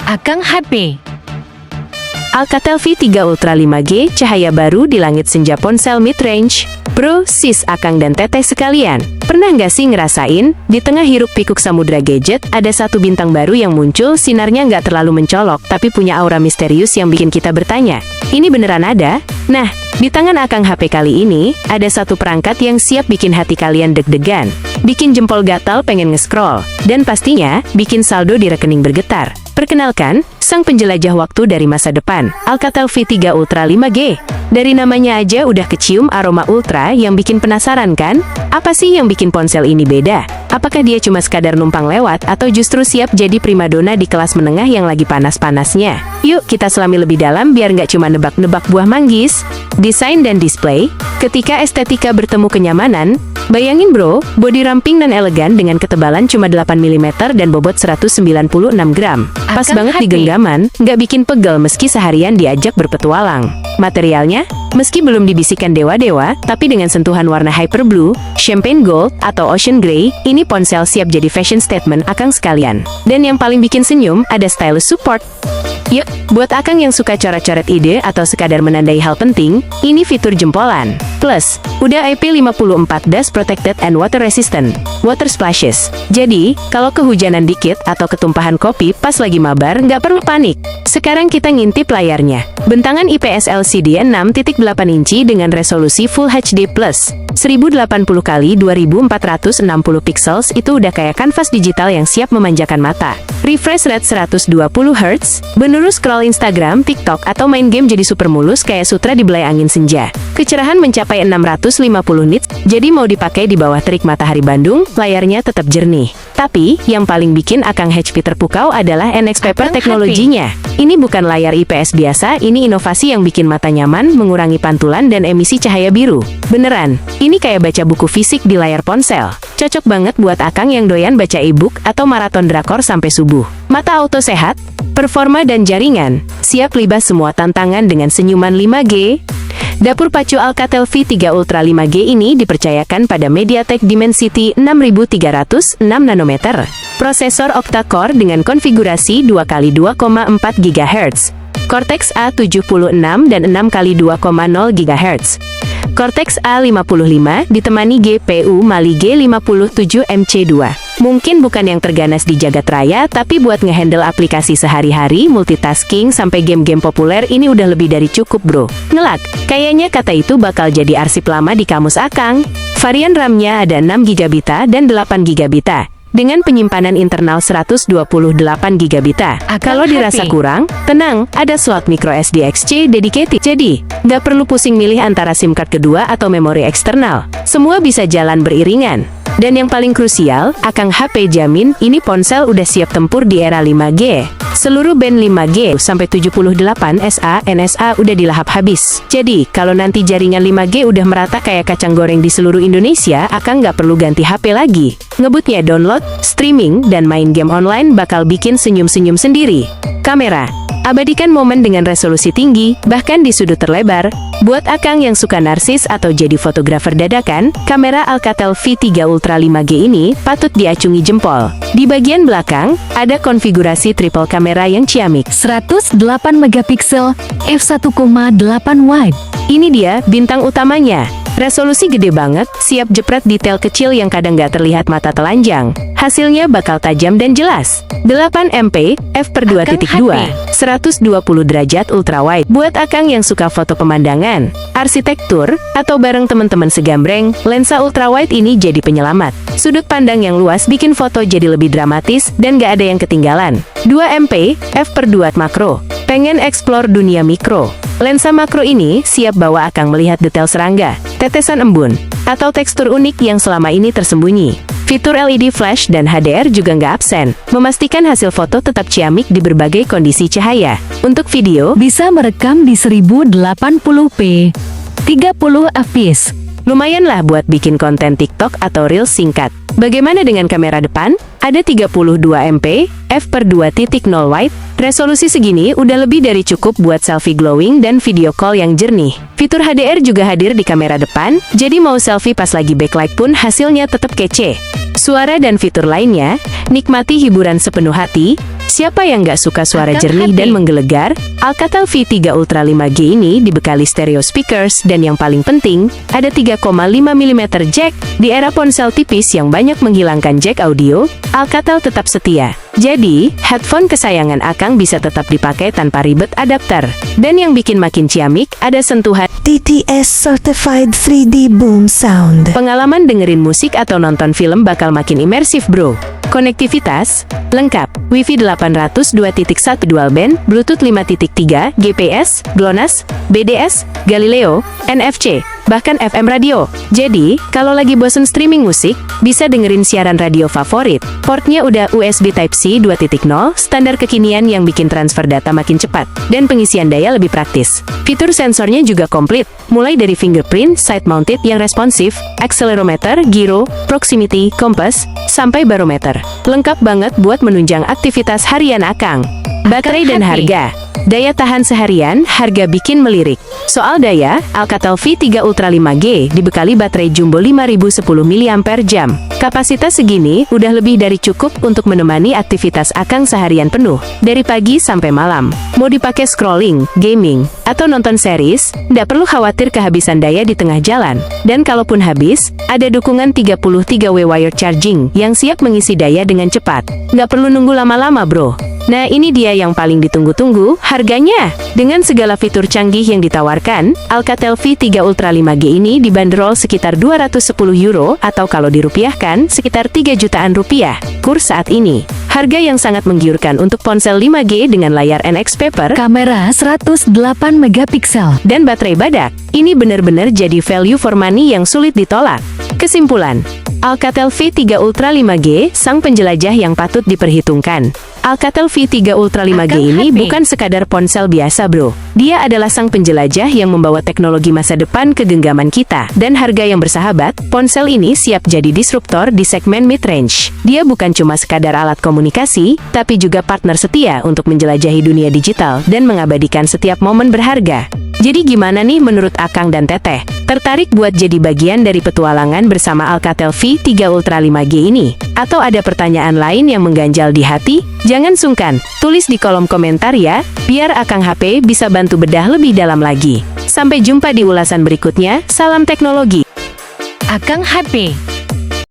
Akang HP. Alcatel V3 Ultra 5G, cahaya baru di langit senja ponsel mid-range. Bro, sis, akang dan teteh sekalian, pernah nggak sih ngerasain, di tengah hiruk-pikuk samudra gadget, ada satu bintang baru yang muncul, sinarnya nggak terlalu mencolok, tapi punya aura misterius yang bikin kita bertanya, ini beneran ada? Nah, di tangan akang HP kali ini, ada satu perangkat yang siap bikin hati kalian deg-degan, bikin jempol gatal pengen nge-scroll, dan pastinya, bikin saldo di rekening bergetar. Perkenalkan, sang penjelajah waktu dari masa depan, Alcatel V3 Ultra 5G. Dari namanya aja udah kecium aroma ultra yang bikin penasaran kan? Apa sih yang bikin ponsel ini beda? Apakah dia cuma sekadar numpang lewat atau justru siap jadi primadona di kelas menengah yang lagi panas-panasnya? Yuk kita selami lebih dalam biar nggak cuma nebak-nebak buah manggis. Desain dan display, ketika estetika bertemu kenyamanan, bayangin bro, bodi ramping dan elegan dengan ketebalan cuma 8 mm dan bobot 196 gram. Pas banget di genggaman, nggak bikin pegel meski seharian diajak berpetualang. Materialnya, meski belum dibisikkan dewa-dewa, tapi dengan sentuhan warna hyper blue, champagne gold, atau ocean grey, ini ponsel siap jadi fashion statement akang sekalian. Dan yang paling bikin senyum, ada stylus support. Yuk, buat akang yang suka coret-coret ide atau sekadar menandai hal penting, ini fitur jempolan. Plus, udah IP54 Dust Protected and Water Resistant, water splashes. Jadi, kalau kehujanan dikit atau ketumpahan kopi pas lagi mabar, nggak perlu panik. Sekarang kita ngintip layarnya. Bentangan IPS LCD 6.8 inci dengan resolusi Full HD+. 1080 x 2460 pixels itu udah kayak kanvas digital yang siap memanjakan mata. Refresh rate 120 Hz, beneru scroll Instagram, TikTok, atau main game jadi super mulus kayak sutra di belai angin senja. Kecerahan mencapai 650 nits, jadi mau dipakai di bawah terik matahari Bandung, layarnya tetap jernih. Tapi, yang paling bikin akang HP terpukau adalah NX Paper teknologinya. Ini bukan layar IPS biasa, ini inovasi yang bikin mata nyaman, mengurangi pantulan dan emisi cahaya biru. Beneran, ini kayak baca buku fisik di layar ponsel. Cocok banget buat akang yang doyan baca e-book atau maraton drakor sampai subuh. Mata auto sehat, performa dan jaringan, siap libas semua tantangan dengan senyuman 5G. Dapur pacu Alcatel V3 Ultra 5G ini dipercayakan pada MediaTek Dimensity 6300 6 nanometer. Prosesor octa-core dengan konfigurasi 2x2,4 GHz. Cortex A76 dan 6x2,0 GHz. Cortex A55 ditemani GPU Mali G57MC2. Mungkin bukan yang terganas di jagat raya, tapi buat ngehandle aplikasi sehari-hari, multitasking, sampai game-game populer ini udah lebih dari cukup bro. Ngelak, kayaknya kata itu bakal jadi arsip lama di kamus akang. Varian RAM-nya ada 6GB dan 8GB. Dengan penyimpanan internal 128GB. Kalau dirasa kurang, tenang, ada slot microSD XC dedicated. Jadi, nggak perlu pusing milih antara SIM card kedua atau memori eksternal. Semua bisa jalan beriringan. Dan yang paling krusial, akang HP jamin, ini ponsel udah siap tempur di era 5G. Seluruh band 5G sampai 78 SA, NSA udah dilahap habis. Jadi, kalau nanti jaringan 5G udah merata kayak kacang goreng di seluruh Indonesia, akang nggak perlu ganti HP lagi. Ngebutnya download, streaming, dan main game online bakal bikin senyum-senyum sendiri. Kamera. Abadikan momen dengan resolusi tinggi, bahkan di sudut terlebar. Buat akang yang suka narsis atau jadi fotografer dadakan, kamera Alcatel V3 Ultra 5G ini patut diacungi jempol. Di bagian belakang, ada konfigurasi triple kamera yang ciamik. 108 megapiksel, f1,8 wide. Ini dia bintang utamanya. Resolusi gede banget, siap jepret detail kecil yang kadang nggak terlihat mata telanjang. Hasilnya bakal tajam dan jelas. 8 MP, f/2.2, 120 derajat ultrawide. Buat akang yang suka foto pemandangan, arsitektur, atau bareng teman-teman segambreng, lensa ultrawide ini jadi penyelamat. Sudut pandang yang luas bikin foto jadi lebih dramatis dan nggak ada yang ketinggalan. 2 MP, f/2 makro. Pengen explore dunia mikro? Lensa makro ini siap bawa akang melihat detail serangga, tetesan embun, atau tekstur unik yang selama ini tersembunyi. Fitur LED flash dan HDR juga nggak absen, memastikan hasil foto tetap ciamik di berbagai kondisi cahaya. Untuk video, bisa merekam di 1080p, 30 fps. lumayan lah buat bikin konten TikTok atau Reels singkat. Bagaimana dengan kamera depan? Ada 32 MP, f/2.0 wide. Resolusi segini udah lebih dari cukup buat selfie glowing dan video call yang jernih. Fitur HDR juga hadir di kamera depan, jadi mau selfie pas lagi backlight pun hasilnya tetap kece. Suara dan fitur lainnya, nikmati hiburan sepenuh hati. Siapa yang nggak suka suara Akang jernih happy. dan menggelegar? Alcatel V3 Ultra 5G ini dibekali stereo speakers dan yang paling penting, ada 3,5 mm jack. Di era ponsel tipis yang banyak menghilangkan jack audio, Alcatel tetap setia. Jadi, headphone kesayangan Akang bisa tetap dipakai tanpa ribet adapter. Dan yang bikin makin ciamik, ada sentuhan TTS Certified 3D Boom Sound. pengalaman dengerin musik atau nonton film bakal makin imersif bro. Konektivitas lengkap, Wi-Fi 802.1 dual band, Bluetooth 5.3, GPS, GLONASS, BDS, Galileo, NFC, bahkan FM radio. Jadi, kalau lagi bosen streaming musik, bisa dengerin siaran radio favorit. Portnya udah USB Type-C 2.0, standar kekinian yang bikin transfer data makin cepat, dan pengisian daya lebih praktis. Fitur sensornya juga komplit, mulai dari fingerprint, side-mounted yang responsif, accelerometer, gyro, proximity, kompas, sampai barometer. Lengkap banget buat menunjang aktivitas harian Akang. Baterai dan happy. harga. Daya tahan seharian, harga bikin melirik. Soal daya, Alcatel V3 Ultra 5G dibekali baterai jumbo 5010 mAh. Kapasitas segini udah lebih dari cukup untuk menemani aktivitas Akang seharian penuh, dari pagi sampai malam. Mau dipakai scrolling, gaming, atau nonton series, nggak perlu khawatir kehabisan daya di tengah jalan. Dan kalaupun habis, ada dukungan 33W wire charging yang siap mengisi daya dengan cepat. Nggak perlu nunggu lama-lama bro. Nah ini dia yang paling ditunggu-tunggu, harganya. Dengan segala fitur canggih yang ditawarkan, Alcatel V3 Ultra 5G ini dibanderol sekitar 210 euro atau kalau dirupiahkan sekitar 3 jutaan rupiah. Kurs saat ini. Harga yang sangat menggiurkan untuk ponsel 5G dengan layar NX Paper Kamera 108 megapiksel. dan baterai badak. Ini benar-benar jadi value for money yang sulit ditolak. Kesimpulan, Alcatel V3 Ultra 5G, sang penjelajah yang patut diperhitungkan. Alcatel V3 Ultra 5G Akang ini happy. bukan sekadar ponsel biasa bro. Dia adalah sang penjelajah yang membawa teknologi masa depan ke genggaman kita. Dan harga yang bersahabat, ponsel ini siap jadi disruptor di segmen mid-range. Dia bukan cuma sekadar alat komunikasi, tapi juga partner setia untuk menjelajahi dunia digital dan mengabadikan setiap momen berharga. Jadi gimana nih menurut Akang dan Teteh? Tertarik buat jadi bagian dari petualangan bersama Alcatel V3 Ultra 5G ini? Atau ada pertanyaan lain yang mengganjal di hati? Jangan sungkan, tulis di kolom komentar ya, biar Akang HP bisa bantu bedah lebih dalam lagi. Sampai jumpa di ulasan berikutnya, salam teknologi. Akang HP.